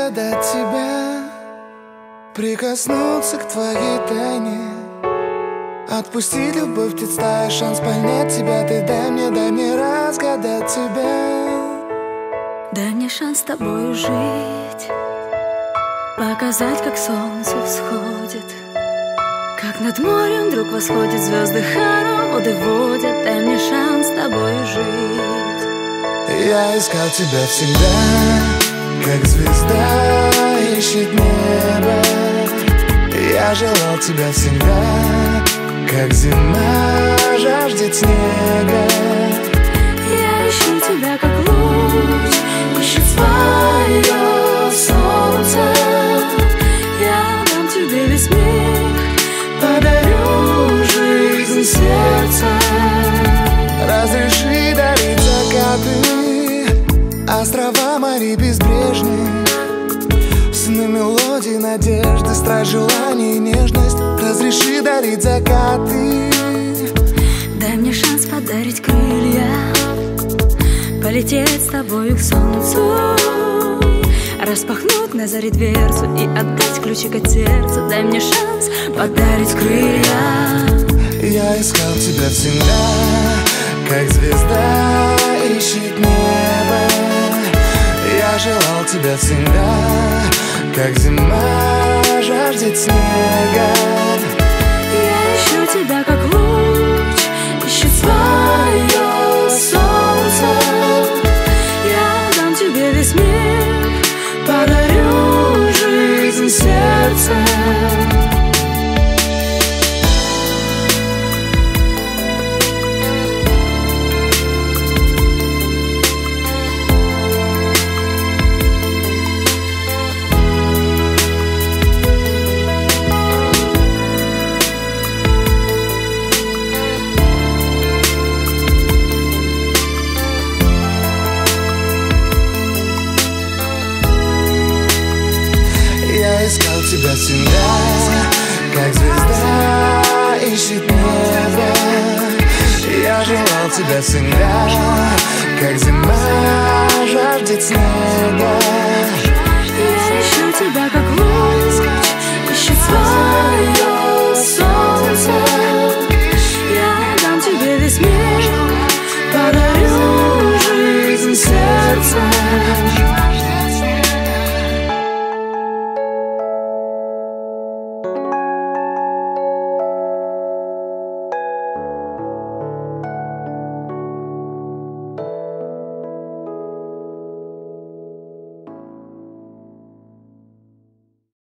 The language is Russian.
разгадать тебя, прикоснуться к твоей тайне, отпустить любовь, птиц стая, шанс понять тебя. Ты дай мне разгадать тебя. Дай мне шанс с тобою жить, показать, как солнце всходит, как над морем вдруг восходят звезды, хороводы водят. Дай мне шанс с тобою жить. Я искал тебя всегда, как звезда ищет небо. Я желал тебя всегда, как зима жаждет снега. Я ищу тебя, как луч ищет свое солнце. Я дам тебе весь мир, подарю жизнь сердца. Разреши дарить закаты, острова морей безбрежные, сны, мелодии, надежды, страсть, желание и нежность. Разреши дарить закаты. Дай мне шанс подарить крылья, полететь с тобою к солнцу, распахнуть на заре дверцу и отдать ключик от сердца. Дай мне шанс подарить крылья. Я искал тебя всегда, как звезда ищет небо. Я желал тебя всегда, как зима жаждет снега. Я ищу тебя, как луч ищет свое солнце. Я дам тебе весь мир, подарю жизнь сердца. Я искал тебя всегда, как звезда ищет небо. Я желал тебя всегда, как зима жаждет снега. Я ищу тебя, как